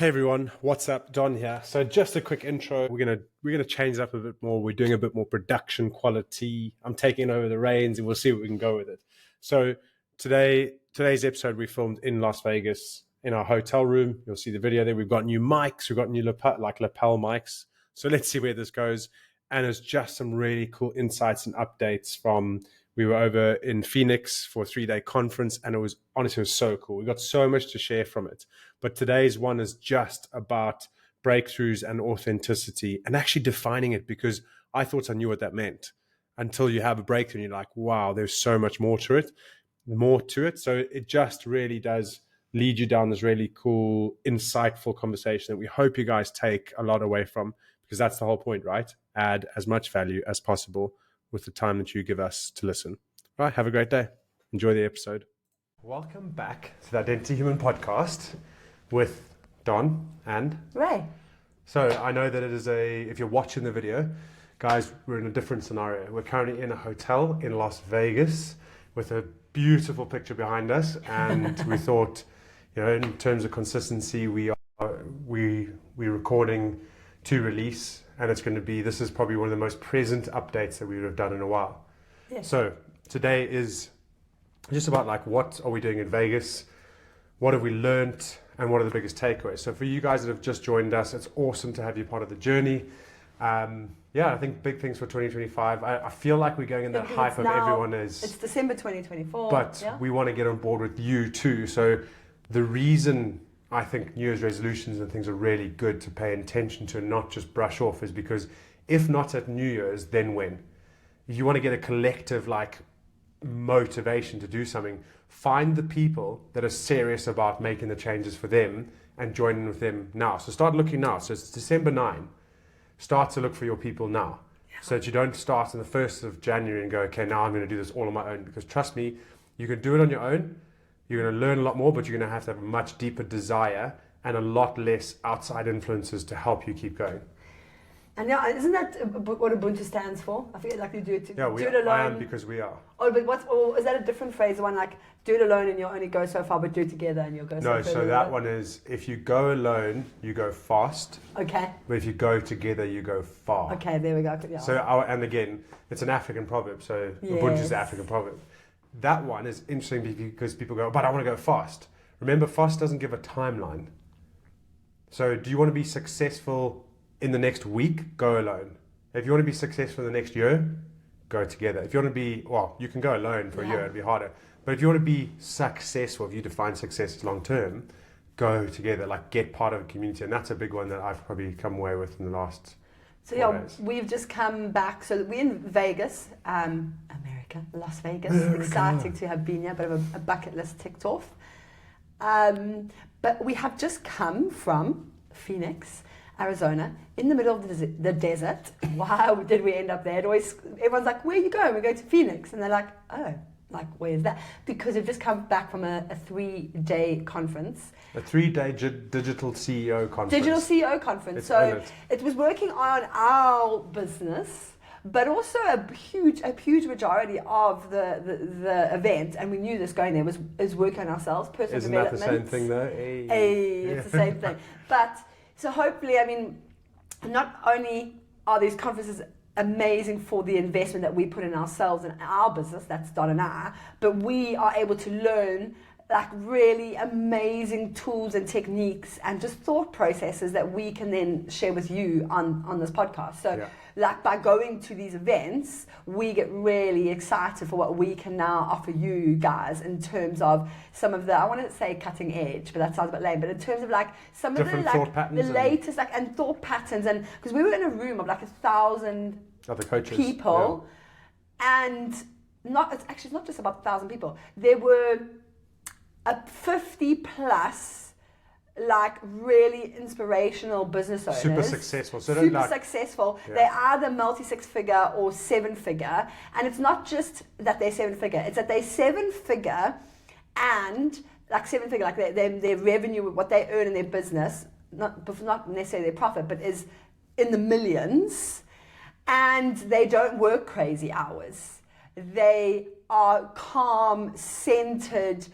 Hey everyone, what's up? Don here. So just a quick intro. We're gonna change it up a bit more. We're doing a bit more production quality. I'm taking over the reins, and we'll see what we can go with it. So today's episode we filmed in Las Vegas in our hotel room. You'll see the video there. We've got new mics. We've got new lapel mics. So let's see where this goes. And it's just some really cool insights and updates from. We were over in Phoenix for a 3-day conference, and it was so cool. We got so much to share from it. But today's one is just about breakthroughs and authenticity and actually defining it, because I thought I knew what that meant until you have a breakthrough and you're like, wow, there's so much more to it. So it just really does lead you down this really cool, insightful conversation that we hope you guys take a lot away from, because that's the whole point, right? Add as much value as possible with the time that you give us to listen. All right, have a great day. Enjoy the episode. Welcome back to the Identity Human podcast with Don and Ray. So I know that it is if you're watching the video, guys, we're in a different scenario. We're currently in a hotel in Las Vegas with a beautiful picture behind us, and we thought, in terms of consistency, we're recording to release, and this is probably one of the most present updates that we would have done in a while. Yes. So today is just about what are we doing in Vegas, what have we learned, and what are the biggest takeaways. So for you guys that have just joined us, it's awesome to have you part of the journey. I think big things for 2025. I feel like we're going in that hype of everyone is. It's December 2024. But we want to get on board with you too. So the reason I think New Year's resolutions and things are really good to pay attention to and not just brush off is because if not at New Year's, then when? If you want to get a collective motivation to do something, find the people that are serious about making the changes for them and join in with them now. So start looking now. So it's December 9. Start to look for your people now. Yeah. So that you don't start on the 1st of January and go, okay, now I'm going to do this all on my own. Because trust me, you can do it on your own. You're going to learn a lot more, but you're going to have a much deeper desire and a lot less outside influences to help you keep going. And isn't that what Ubuntu stands for? I feel like you do it do it alone. I am because we are. Oh, but is that a different phrase? The one do it alone and you'll only go so far, but do it together and you'll go so far. No, so that one is if you go alone, you go fast. Okay. But if you go together, you go far. Okay, there we go. Yeah. So, and again, it's an African proverb. So Ubuntu is the African proverb. That one is interesting because people go, but I want to go fast. Remember, fast doesn't give a timeline. So do you want to be successful in the next week? Go alone. If you want to be successful in the next year, go together. If you want to be, you can go alone for a year, it'd be harder. But if you want to be successful, if you define success as long term, go together, get part of a community. And that's a big one that I've probably come away with in the last 4 days. We've just come back. So we're in Vegas, America, Las Vegas. America. Exciting to have been here, bit of a bucket list ticked off. But we have just come from Phoenix, Arizona, in the middle of the desert. Why did we end up there? Everyone's like, where are you going? We go to Phoenix. And they're like, oh, where's that? Because we've just come back from a 3-day conference. A 3-day digital CEO conference. Digital CEO conference. So it was working on our business, but also a huge majority of the event, and we knew this going there, is working on ourselves, personal development. Isn't that the same thing though? Hey, it's the same thing. But so hopefully, not only are these conferences amazing for the investment that we put in ourselves and our business, that's Don and I, but we are able to learn really amazing tools and techniques and just thought processes that we can then share with you on this podcast. So by going to these events, we get really excited for what we can now offer you guys in terms of some of the, I want to say cutting edge, but that sounds a bit lame, but in terms of some of the latest and thought patterns, and because we were in a room of 1,000 other coaches, people, and it's not just about 1,000 people. There were 50 plus really inspirational business owners. Super successful. So successful. Yeah. They are the multi-6-figure or 7-figure. And it's not just that they're 7-figure. It's that they're 7-figure and 7-figure, their revenue, what they earn in their business, not necessarily their profit, but is in the millions. And they don't work crazy hours. They are calm, centered,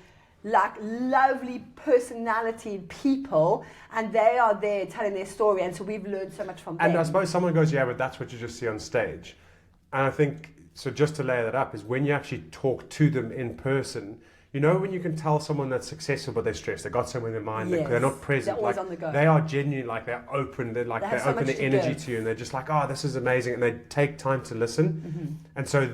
like lovely personality people, and they are there telling their story, and so we've learned so much from them. And I suppose someone goes, yeah, but that's what you just see on stage. And I think, so just to lay that up, is when you actually talk to them in person, you know, when you can tell someone that's successful but they're stressed, they got something in their mind, Yes. they're not present, They're always like, on the go. they are genuine, like they're open, they have so open much their to energy give. to you, and they're just like, oh, this is amazing, and they take time to listen. And so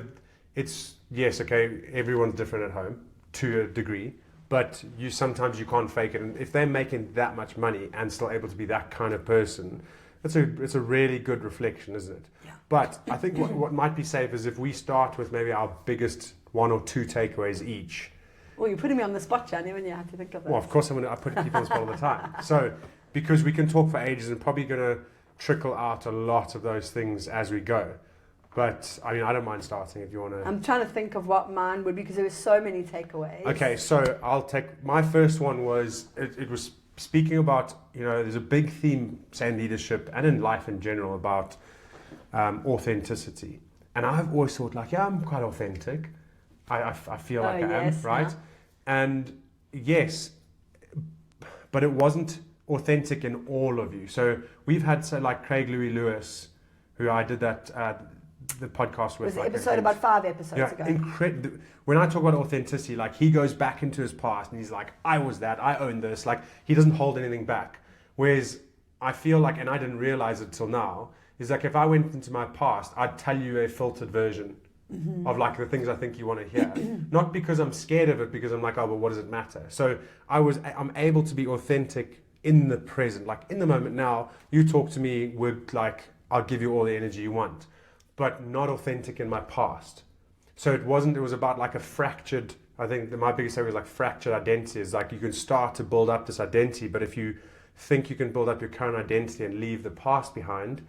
it's, yes, okay, everyone's different at home to a degree, but sometimes you can't fake it, and if they're making that much money and still able to be that kind of person, it's a really good reflection, isn't it? Yeah. But I think what might be safe is if we start with maybe our biggest 1 or 2 takeaways each. Well, you're putting me on the spot, Johnny, when you have to think of that. Well, of course, I put people on the spot all the time. So, because we can talk for ages and probably going to trickle out a lot of those things as we go. But, I mean, I don't mind starting if you want to. I'm trying to think of what mine would be, because there were so many takeaways. Okay, so I'll take, my first one was, it was speaking about, you know, there's a big theme, say in leadership and in life in general, about authenticity. And I've always thought, like, yeah, I'm quite authentic. I feel like I am, right? Yeah. And yes, but it wasn't authentic in all of you. So we've had, like Craig Louis Lewis, who I did that the podcast with. It was like, an episode about 5 episodes ago. When I talk about authenticity, like he goes back into his past and he's like, I was that, I own this. Like he doesn't hold anything back. Whereas I feel like, and I didn't realize it till now, is like if I went into my past, I'd tell you a filtered version of like the things I think you want to hear. Not because I'm scared of it, because I'm like, oh, but what does it matter? So I'm able to be authentic in the present, like in the moment now. You talk to me, we're like, I'll give you all the energy you want, but not authentic in my past. So it was about like a fractured, I think my biggest thing was like fractured identity. Is like you can start to build up this identity, but if you think you can build up your current identity and leave the past behind,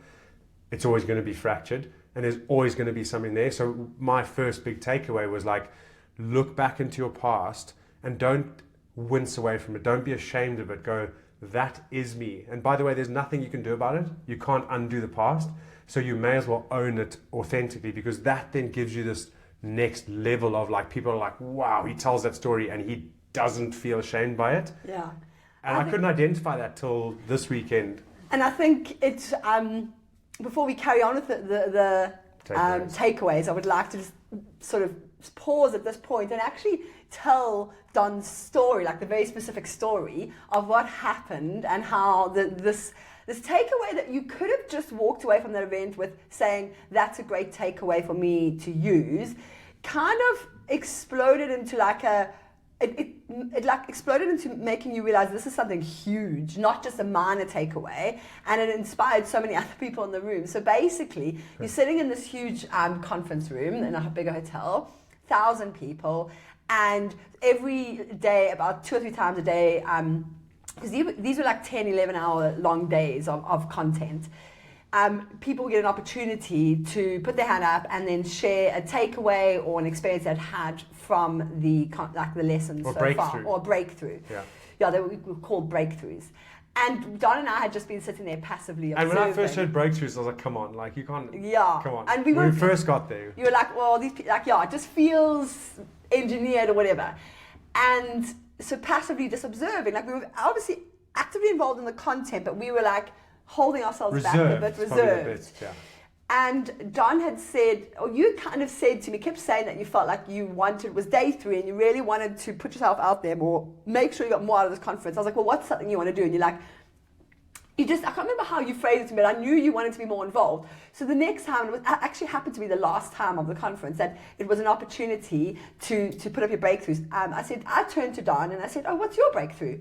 it's always going to be fractured. And there's always going to be something there. So my first big takeaway was like, look back into your past and don't wince away from it. Don't be ashamed of it. Go, that is me. And by the way, there's nothing you can do about it. You can't undo the past. So you may as well own it authentically, because that then gives you this next level of like, people are like, wow, he tells that story and he doesn't feel ashamed by it. Yeah. And I couldn't identify that till this weekend. And I think it's, before we carry on with the takeaways, I would like to just sort of pause at this point and actually tell Don's story, like the very specific story of what happened and how this takeaway that you could have just walked away from that event with saying, that's a great takeaway for me to use, kind of exploded into like it like exploded into making you realize this is something huge, not just a minor takeaway, and it inspired so many other people in the room. So basically, you're sitting in this huge conference room in a bigger hotel, 1,000 people, and every day, about 2 or 3 times a day, because these were like 10, 11-hour long days of content. People get an opportunity to put their hand up and then share a takeaway or an experience they've had from the lessons or so breakthrough. far, or breakthrough. Yeah, they were called breakthroughs. And Don and I had just been sitting there passively observing. And when I first heard breakthroughs, I was like, come on, like you can't. Yeah. Come on. And when we first got there, you were like, well, these people, like, yeah, it just feels engineered or whatever. And so passively just observing, like we were obviously actively involved in the content, but we were like holding ourselves back a bit, reserved. And Don had said, or you kind of said to me, kept saying that you felt like you wanted, it was day 3 and you really wanted to put yourself out there more, make sure you got more out of this conference. I was like, well, what's something you want to do? And you're like, I can't remember how you phrased it to me, but I knew you wanted to be more involved. So the next time, it actually happened to be the last time of the conference, that it was an opportunity to put up your breakthroughs. I turned to Don and I said, oh, what's your breakthrough?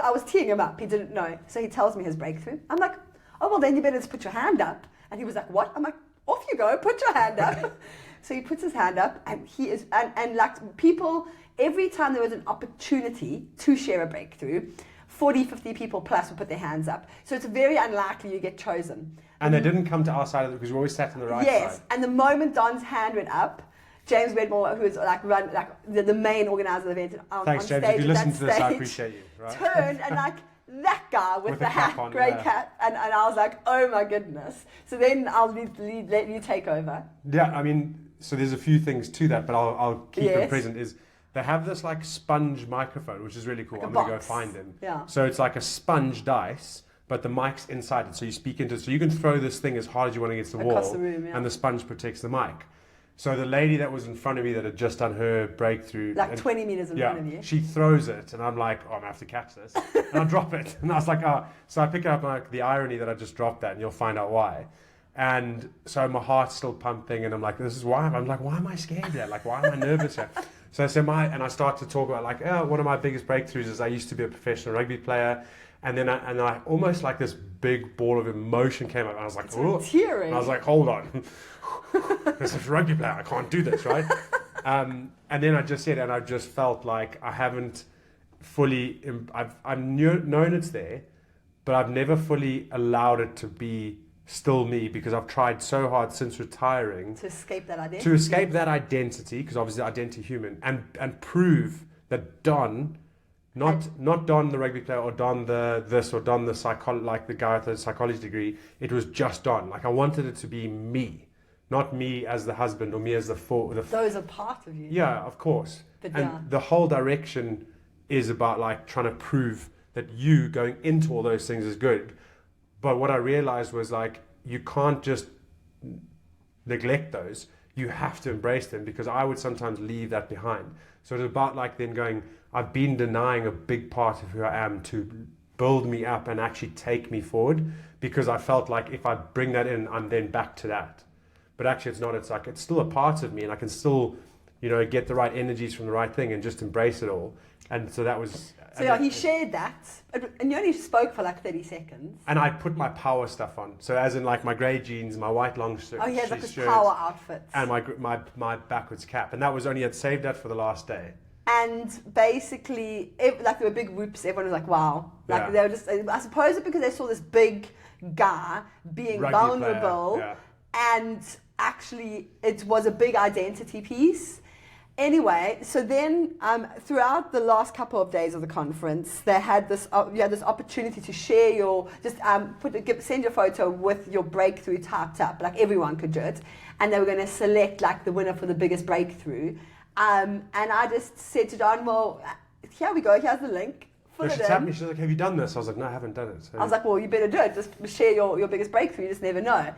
I was teeing him up. He didn't know. So he tells me his breakthrough. I'm like, oh, well, then you better just put your hand up. And he was like, what? I'm like, off you go, put your hand up. So he puts his hand up, and he is, and like people, every time there was an opportunity to share a breakthrough, 40, 50 people plus would put their hands up. So it's very unlikely you get chosen. And they didn't come to our side of it because we always sat on the right side. Yes, and the moment Don's hand went up, James Wedmore, who was the main organizer of the event, thanks, on James. stage If you listen to this, I stage, appreciate you. Right? Turned and like that guy with the hat, on, grey cap, and I was like, oh my goodness. So then I'll let you take over. Yeah, I mean, so there's a few things to that, but I'll keep it present. Is they have this like sponge microphone, which is really cool. Like a I'm going to go box. find them. Yeah. So it's like a sponge dice, but the mic's inside it. So you speak into it. So you can throw this thing as hard as you want against the Across wall, the room, yeah. and the sponge protects the mic. So the lady that was in front of me that had just done her breakthrough, Like and- 20 meters in front of you. she throws it, and I'm like, oh, I'm gonna have to catch this, and I drop it, and I was like, oh. So I pick it up, like the irony that I just dropped that, and you'll find out why. And so my heart's still pumping, and I'm like, this is why. I'm like, why am I scared yet? Like, why am I nervous yet? So I said, and I start to talk about like, oh, one of my biggest breakthroughs is I used to be a professional rugby player, and then I almost like this big ball of emotion came up, and I was like, oh, Tearing. and I was like, hold on. This is a rugby player. I can't do this, right? And then I just said, and I just felt like I haven't fully. I've known it's there, but I've never fully allowed it to be still me because I've tried so hard since retiring To escape that identity. to escape that identity, because obviously identity human, and prove that Don. Not Don the rugby player or Don the this or Don the like the guy with the psychology degree. It was just Don. Like I wanted it to be me, not me as the husband or me as the Those are part of you. yeah, of course. But and yeah. the whole direction is about like trying to prove that you going into all those things is good. But what I realized was like you can't just neglect those. You have to embrace them, because I would sometimes leave that behind. So it's about like then going, I've been denying a big part of who I am to build me up and actually take me forward, because I felt like if I bring that in, I'm then back to that. But actually it's not. It's like it's still a part of me, and I can still, get the right energies from the right thing and just embrace it all. And so that was... So yeah, he shared that, and you only spoke for like 30 seconds. And I put my power stuff on. So as in like my grey jeans, my white long shirt, Oh, he has like his shirt, power outfit. and my backwards cap. And that was only, I'd saved that for the last day. And basically, like there were big whoops. Everyone was like, "Wow!" Like Yeah. they were just. I suppose it's because they saw this big guy being Rugby vulnerable, player, and actually, it was a big identity piece. Anyway, so then throughout the last couple of days of the conference, they had this. You had this opportunity to share your send your photo with your breakthrough typed up. Like everyone could do it, and they were going to select like the winner for the biggest breakthrough. And I just said to Don, well, here we go. Here's the link. So she tapped me. She's like, "Have you done this?" I was like, "No, I haven't done it." So I was like, well, you better do it. Just share your biggest breakthrough. You just never know.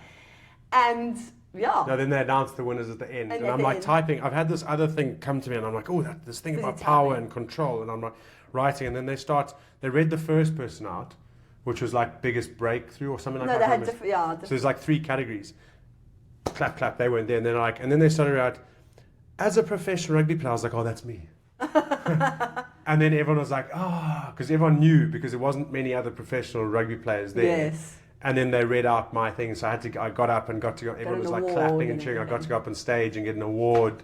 And yeah. no, then they announced the winners at the end, And and at I'm the like end. typing. I've had this other thing come to me, and I'm like, "Oh, this thing Busy about power typing. and control," and I'm like writing, and then they read the first person out, which was like biggest breakthrough or something like No, that. they had different. Yeah. So there's like 3 categories. Clap, clap. They weren't there, and then and then they started out as a professional rugby player. I was like, "Oh, that's me." And then everyone was like, because everyone knew, because there wasn't many other professional rugby players there. Yes. And then they read out my thing, so I got up and got to go. Everyone was an like award clapping and and cheering. I got everything. to go up on stage and get an award,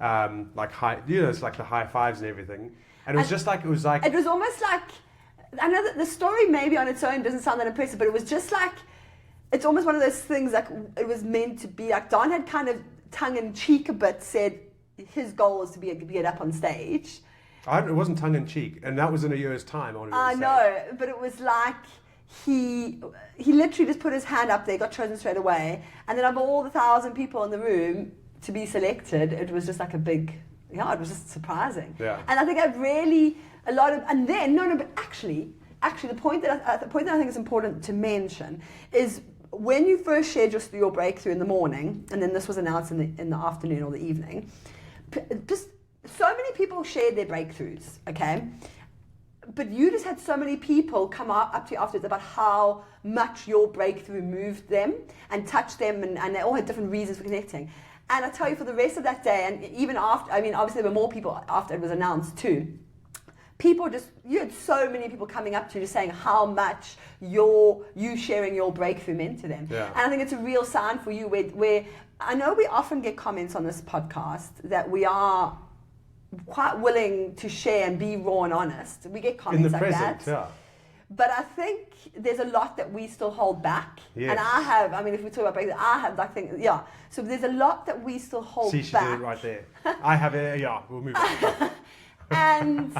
it's like the high fives and everything. And it was just like It was almost like, I know that the story maybe on its own doesn't sound that impressive, but it was just like, it's almost one of those things like it was meant to be. Like Don had kind of tongue in cheek a bit said his goal was to get up on stage. it wasn't tongue in cheek, and that was in a year's time. I know, but it was like he literally just put his hand up there, got chosen straight away, and then of all the 1,000 people in the room to be selected, it was just like it was just surprising. Yeah. And I think I've really but actually the point that I think is important to mention is when you first shared your breakthrough in the morning, and then this was announced in the afternoon or the evening, just so many people shared their breakthroughs, okay? But you just had so many people come up to you afterwards about how much your breakthrough moved them and touched them, and they all had different reasons for connecting. And I tell you, for the rest of that day, and even after, obviously there were more people after it was announced too, you had so many people coming up to you just saying how much you sharing your breakthrough meant to them. Yeah. And I think it's a real sign for you where I know we often get comments on this podcast that we are quite willing to share and be raw and honest. We get in comments the like present, that. yeah. But I think there's a lot that we still hold back. Yes. And I have, if we talk about breakthrough, I have like things, yeah. So there's a lot that we still hold See, she back. did it right there. I have it. Yeah, we'll move on. And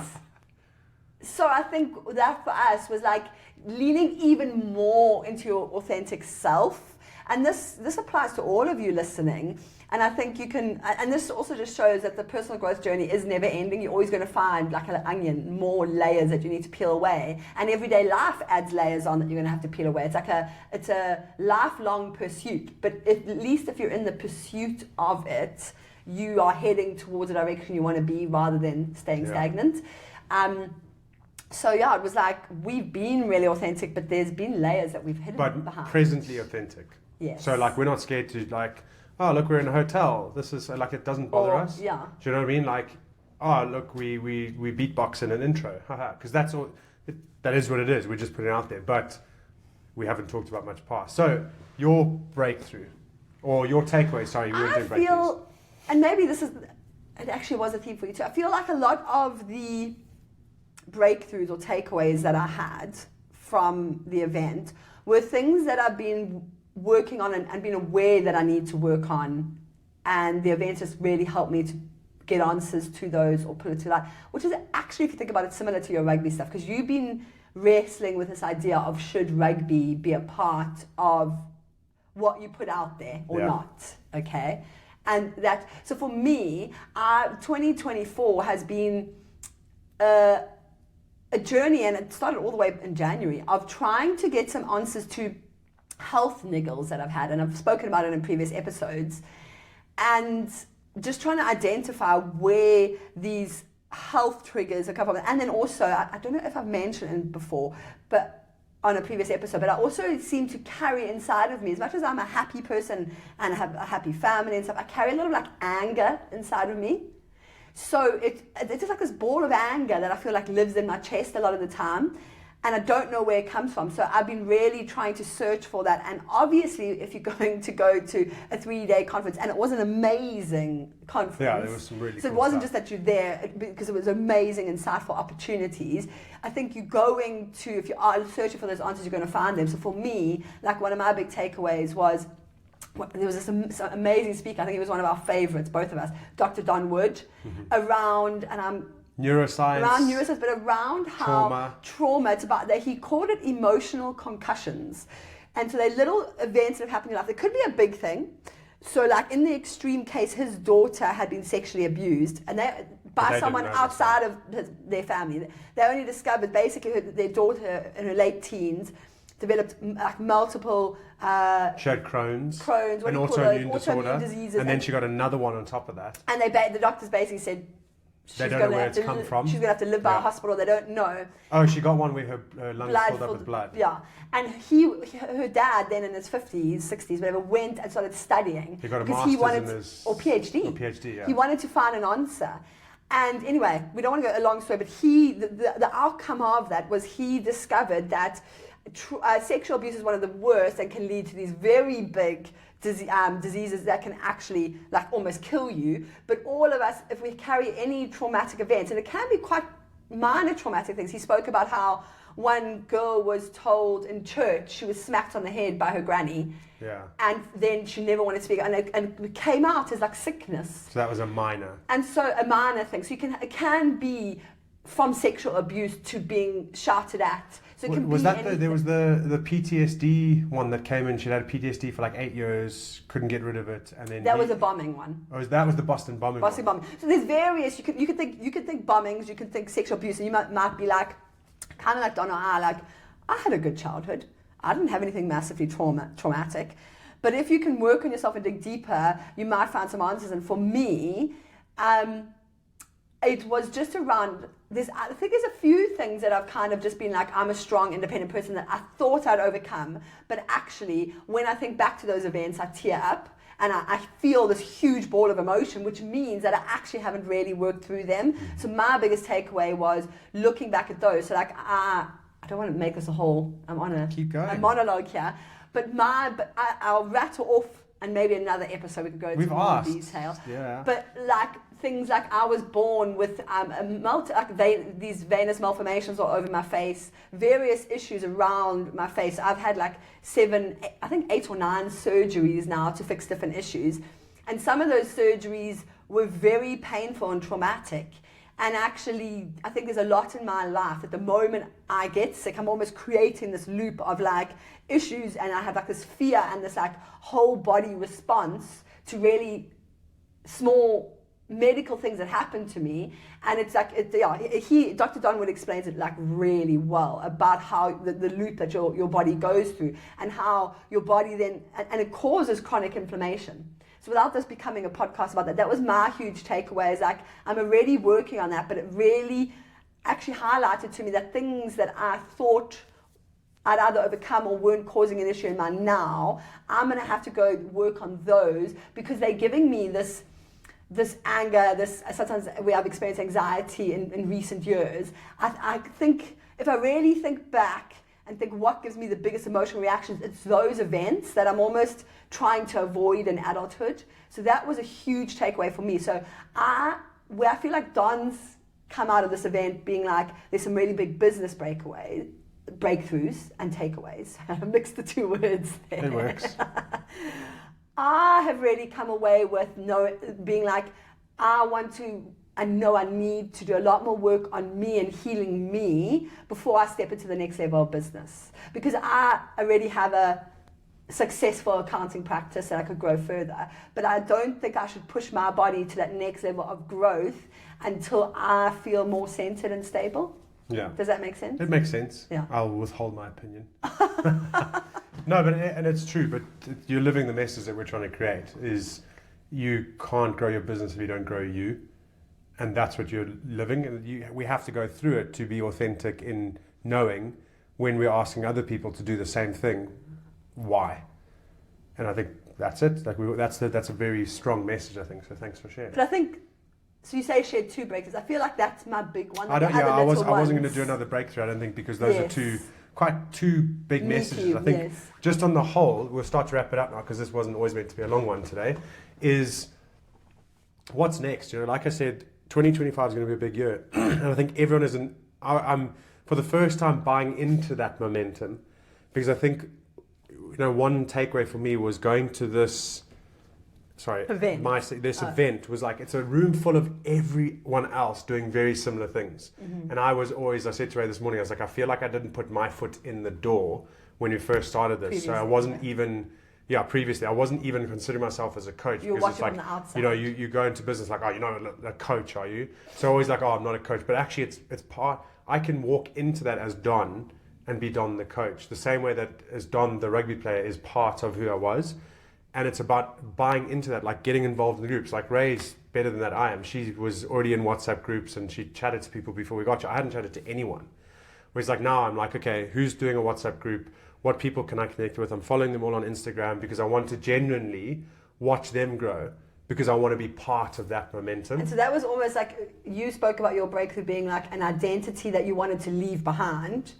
so I think that for us was like leaning even more into your authentic self. And this applies to all of you listening. And I think you can, and this also just shows that the personal growth journey is never ending. You're always going to find, like an onion, more layers that you need to peel away. And everyday life adds layers on that you're going to have to peel away. It's a lifelong pursuit. But at least if you're in the pursuit of it, you are heading towards the direction you want to be rather than staying stagnant. So yeah, it was like we've been really authentic, but there's been layers that we've hidden behind. But presently authentic. Yes. So like we're not scared to like, oh look, we're in a hotel. This is like, it doesn't bother us. Yeah. Do you know what I mean? Like, oh look, we beatbox in an intro, because that's all. That is what it is. We're just putting it out there, but we haven't talked about much past. So your breakthrough or your takeaway. Sorry, we weren't doing breakthroughs. I feel, and maybe this is, it actually was a theme for you too. I feel like a lot of the breakthroughs or takeaways that I had from the event were things that I've been working on and been aware that I need to work on, and the event has really helped me to get answers to those or put it to light, which is actually, if you think about it, similar to your rugby stuff, because you've been wrestling with this idea of should rugby be a part of what you put out there or not, okay? And that, so for me, 2024 has been a journey, and it started all the way in January, of trying to get some answers to health niggles that I've had, and I've spoken about it in previous episodes, and just trying to identify where these health triggers are coming from. And then also, I don't know if I've mentioned it before, but on a previous episode, but I also seem to carry inside of me, as much as I'm a happy person and have a happy family and stuff, I carry a lot of like anger inside of me. So it's just like this ball of anger that I feel like lives in my chest a lot of the time, and I don't know where it comes from. So I've been really trying to search for that. And obviously, if you're going to go to a 3-day conference, and it was an amazing conference. Yeah, there was some really So cool it wasn't stuff. just that you're there, because it was amazing, insightful opportunities. I think you're going to, if you are searching for those answers, you're going to find them. So for me, like one of my big takeaways was, there was this amazing speaker, I think he was one of our favorites, both of us, Dr. Don Wood, around, and I'm neuroscience, but around how trauma, it's about that, he called it emotional concussions. And so they're little events that have happened in life. It could be a big thing. So like in the extreme case, his daughter had been sexually abused, and by someone outside of their family. They only discovered basically their daughter in her late teens developed like multiple. She had Crohn's, an autoimmune disorder, diseases, and then she got another one on top of that. And the doctors basically said they don't know where it's come from. She's going to have to live by a hospital. They don't know. Oh, she got one where her lungs filled up with blood. Yeah, and her dad then in his 50s, 60s, whatever, went and started studying. He got a because master's or PhD. Or PhD, yeah. He wanted to find an answer. And anyway, we don't want to go a long story, but the outcome of that was he discovered that sexual abuse is one of the worst and can lead to these very big diseases that can actually like almost kill you. But all of us, if we carry any traumatic events, and it can be quite minor traumatic things. He spoke about how one girl was told in church, she was smacked on the head by her granny. Yeah. And then she never wanted to speak, and it came out as like sickness. So that was a minor. And so a minor thing. So it can be from sexual abuse to being shouted at. So it can was be that there was the PTSD one that came in? She had PTSD for like 8 years, couldn't get rid of it, and then that was a bombing one. Oh, that was the Boston bombing. Boston bombing. So there's various. You could think bombings. You could think sexual abuse, and you might be like, kind of like Donna. I had a good childhood. I didn't have anything massively traumatic. But if you can work on yourself and dig deeper, you might find some answers. And for me, it was just around this. I think there's a few things that I've kind of just been like, I'm a strong, independent person that I thought I'd overcome. But actually, when I think back to those events, I tear up. And I feel this huge ball of emotion, which means that I actually haven't really worked through them. So my biggest takeaway was looking back at those. So like, I don't want to make this a whole, I'm on a monologue here. But I'll rattle off, and maybe another episode we could go into more detail. Yeah. But like things like I was born with these venous malformations all over my face, various issues around my face. I've had like 8 or 9 surgeries now to fix different issues. And some of those surgeries were very painful and traumatic. And actually, I think there's a lot in my life. At the moment I get sick, I'm almost creating this loop of like issues, and I have like this fear and this like whole body response to really small medical things that happen to me. And it's like, Dr. Don Wood explains it like really well about how the loop that your body goes through, and how your body then, and it causes chronic inflammation. So without this becoming a podcast about that, that was my huge takeaway, is like, I'm already working on that, but it really actually highlighted to me that things that I thought I'd either overcome or weren't causing an issue in my now, I'm going to have to go work on those, because they're giving me this anger, sometimes where I've experienced anxiety in recent years. I think if I really think back and think what gives me the biggest emotional reactions, it's those events that I'm almost trying to avoid in adulthood. So that was a huge takeaway for me. So I feel like Don's come out of this event being like, there's some really big business breakthroughs and takeaways. I mixed the two words there. It works. I have really come away with being like, I know I need to do a lot more work on me and healing me before I step into the next level of business. Because I already have a successful accounting practice that I could grow further. But I don't think I should push my body to that next level of growth until I feel more centered and stable. Yeah. Does that make sense? It makes sense. Yeah. I'll withhold my opinion. No, and it's true, but you're living the message that we're trying to create, is you can't grow your business if you don't grow you. And that's what you're living. And we have to go through it to be authentic in knowing when we're asking other people to do the same thing, why. And I think that's it. Like that's a very strong message, I think. So thanks for sharing. But I think, so you say share two breakthroughs. I feel like that's my big one. I wasn't going to do another breakthrough, I don't think, because those are two big messages. I think just on the whole, we'll start to wrap it up now, because this wasn't always meant to be a long one today, is what's next? Like I said, 2025 is going to be a big year. And I think everyone I'm for the first time buying into that momentum, because I think, one takeaway for me was going to this event. Event was like, it's a room full of everyone else doing very similar things. Mm-hmm. And I said to Ray this morning, I was like, I feel like I didn't put my foot in the door when we first started this. Previously, so I wasn't previously I wasn't even considering myself as a coach. You're watching on the outside. You go into business like, you're not a coach, are you? So always like, I'm not a coach. But actually it's part, I can walk into that as Don and be Don the coach. The same way that as Don the rugby player is part of who I was. And it's about buying into that, like getting involved in the groups. Like Ray's better than that I am. She was already in WhatsApp groups and she chatted to people before we got you. I hadn't chatted to anyone. Whereas like now I'm like, okay, who's doing a WhatsApp group? What people can I connect with? I'm following them all on Instagram because I want to genuinely watch them grow, because I want to be part of that momentum. And so that was almost like, you spoke about your breakthrough being like an identity that you wanted to leave behind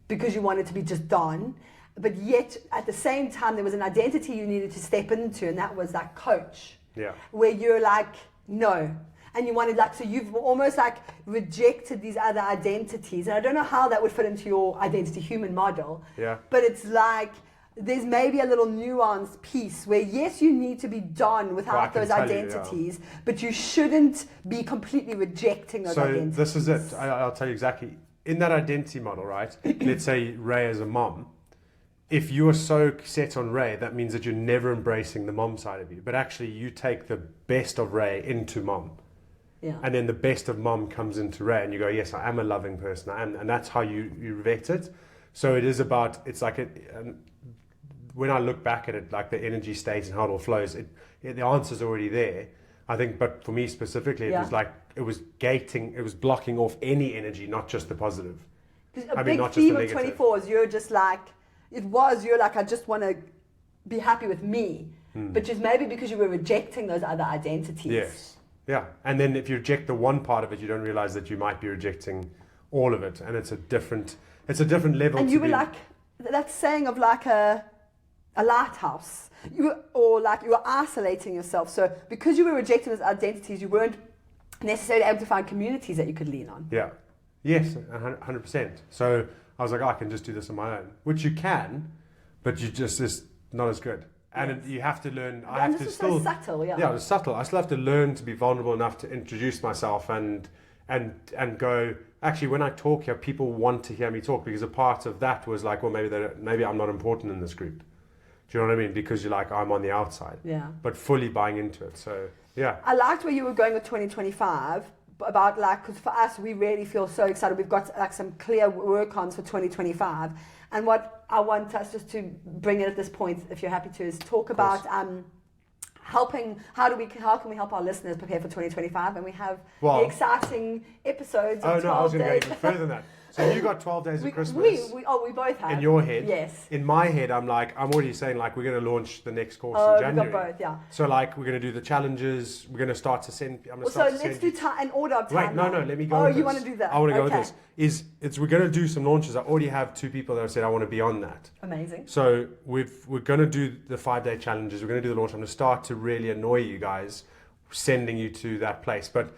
because you wanted to be just Don. But yet, at the same time, there was an identity you needed to step into, and that was that coach. Yeah. Where you're like, no. And you wanted so you've almost like rejected these other identities. And I don't know how that would fit into your identity human model. Yeah. But it's like, there's maybe a little nuanced piece where, yes, you need to be done without those identities, but you shouldn't be completely rejecting those identities. So this is it. I'll tell you exactly. In that identity model, right? Let's say Ray as a mom. If you are so set on Ray, that means that you're never embracing the mom side of you. But actually, you take the best of Ray into mom. Yeah. And then the best of mom comes into Ray, and you go, yes, I am a loving person. I am. And that's how you vet it. So it is about, it's like, when I look back at it, like the energy state and how it all flows, the answer's already there. I think, but for me specifically, it was like, it was gating, it was blocking off any energy, not just the positive. Because a big theme of 24 is you're just like, you're like, I just want to be happy with me. But just maybe because you were rejecting those other identities. Yes. Yeah. And then if you reject the one part of it, you don't realize that you might be rejecting all of it. And it's a different level. And you were like, that saying of like a lighthouse. You were isolating yourself. So because you were rejecting those identities, you weren't necessarily able to find communities that you could lean on. Yeah. Yes, 100%. So I was like, I can just do this on my own, which you can, but it's not as good. And you have to learn. I have to still. So subtle, yeah. Yeah, it's subtle. I still have to learn to be vulnerable enough to introduce myself and and go, actually, when I talk here, people want to hear me talk, because a part of that was like, well, maybe I'm not important in this group. Do you know what I mean? Because you're like, I'm on the outside. Yeah. But fully buying into it. So, yeah. I liked where you were going with 2025 about like, because for us, we really feel so excited. We've got like some clear work-ons for 2025. And what I want us just to bring it at this point, if you're happy to, is talk about how can we help our listeners prepare for 2025, and we have the exciting episodes of 12 I was going to go days. even further than that. So you got 12 days of Christmas. We both have. In your head. Yes. In my head, I'm already saying like, we're going to launch the next course in January. We've got both, yeah. So like, we're going to do the challenges. We're going to start to send. Let's do an order of time. Wait, no, let me go. Oh, with you this. want to do that? I want to go with this. We're going to do some launches. I already have 2 people that have said I want to be on that. Amazing. So we're going to do the 5-day challenges. We're going to do the launch. I'm going to start to really annoy you guys, sending you to that place. But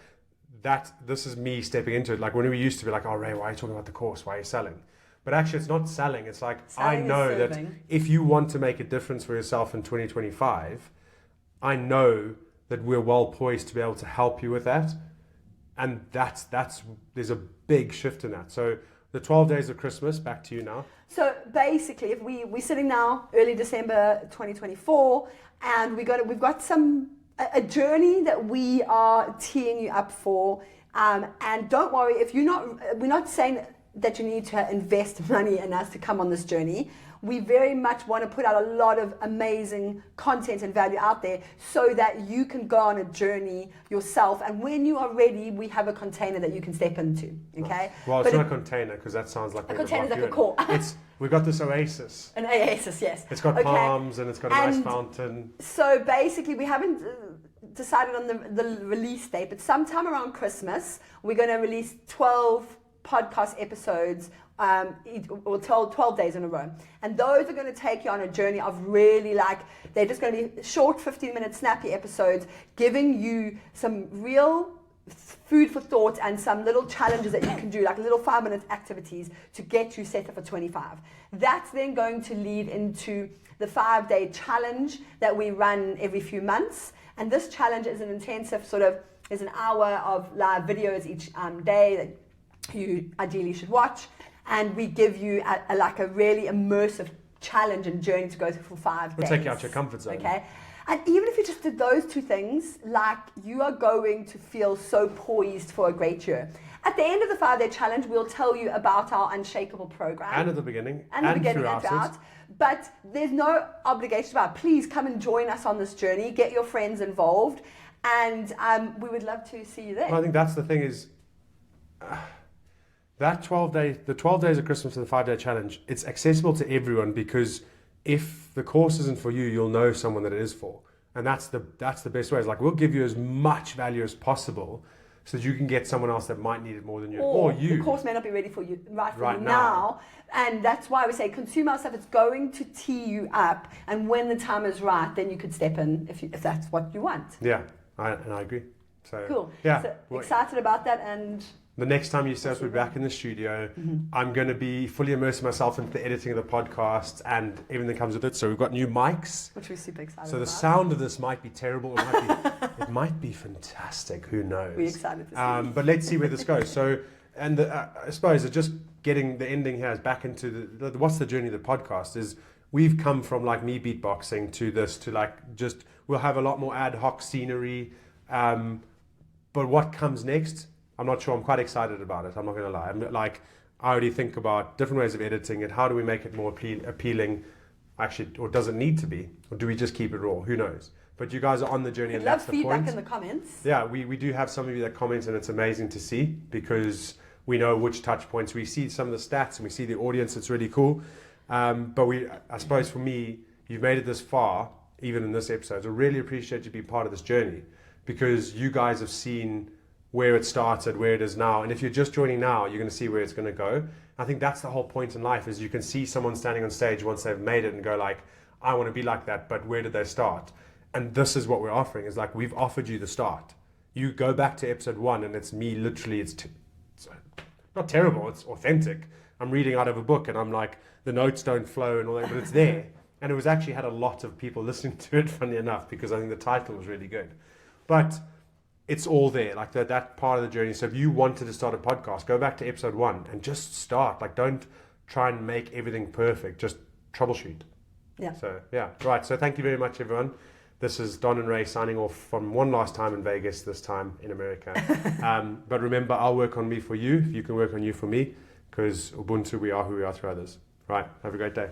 this is me stepping into it. Like when we used to be like, oh Ray, why are you talking about the course? Why are you selling? But actually, it's not selling. It's like, I know that if you want to make a difference for yourself in 2025, I know that we're well poised to be able to help you with that. And there's a big shift in that. So the 12 days of Christmas, back to you now. So basically, if we're sitting now early December 2024, and we've got a journey that we are teeing you up for. And don't worry, we're not saying that you need to invest money in us to come on this journey. We very much want to put out a lot of amazing content and value out there so that you can go on a journey yourself. And when you are ready, we have a container that you can step into. Okay. Well, it's not a container, because that sounds like a container, like a core. We've got this oasis. An oasis, yes. It's got palms and it's got a nice fountain. So basically, we haven't decided on the release date, but sometime around Christmas, we're going to release 12 podcast episodes, or 12 days in a row. And those are going to take you on a journey of really they're just going to be short 15-minute snappy episodes, giving you some real food for thought and some little challenges that you can do, like little 5-minute activities to get you set up for 25. That's then going to lead into the 5-day challenge that we run every few months. And this challenge is an intensive there's an hour of live videos each day that you ideally should watch, and we give you a really immersive challenge and journey to go through for 5 days. We'll take you out your comfort zone. Okay, and even if you just did those 2 things, you are going to feel so poised for a great year. At the end of the 5-day challenge, we'll tell you about our Unshakable program. And at the beginning. And throughout. But there's no obligation about it. Please come and join us on this journey. Get your friends involved, and we would love to see you there. Well, I think that's the thing is, the 12 days of Christmas and the 5-day challenge, it's accessible to everyone, because if the course isn't for you, you'll know someone that it is for. And that's the best way. It's like, we'll give you as much value as possible so that you can get someone else that might need it more than you. Or you. The course may not be ready for you right now. And that's why we say consume our stuff. It's going to tee you up. And when the time is right, then you could step in if that's what you want. Yeah, I agree. So, cool. Yeah. So excited about that. And the next time you see us, we're back in the studio. I'm going to be fully immersing myself into the editing of the podcast and everything that comes with it. So we've got new mics, which we're super excited about. So the sound of this might be terrible. It might be fantastic. Who knows? We're excited to see. But let's see where this goes. So, and I suppose it's just getting the ending here is back into what's the journey of the podcast is. We've come from me beatboxing to this to we'll have a lot more ad hoc scenery. But what comes next? I'm not sure. I'm quite excited about it. I'm not going to lie. I already think about different ways of editing it. How do we make it more appealing? Actually, or does it need to be? Or do we just keep it raw? Who knows? But you guys are on the journey, and that's the point. Love feedback in the comments. Yeah, we do have some of you that comment, and it's amazing to see because we know which touch points. We see some of the stats, and we see the audience. It's really cool. But I suppose for me, you've made it this far, even in this episode. So I really appreciate you being part of this journey because you guys have seen where it started, where it is now. And if you're just joining now, you're going to see where it's going to go. I think that's the whole point in life is you can see someone standing on stage once they've made it and go I want to be like that, but where did they start? And this is what we're offering is we've offered you the start. You go back to episode 1 and it's me literally, it's not terrible, it's authentic. I'm reading out of a book and I'm the notes don't flow and all that, but it's there. And it was actually had a lot of people listening to it, funny enough, because I think the title was really good. But it's all there, like that part of the journey. So if you wanted to start a podcast, go back to episode 1 and just start. Like, don't try and make everything perfect. Just troubleshoot. Yeah. So, yeah. Right. So thank you very much, everyone. This is Don and Ray signing off from one last time in Vegas, this time in America. But remember, I'll work on me for you. You can work on you for me, because Ubuntu, we are who we are through others. Right. Have a great day.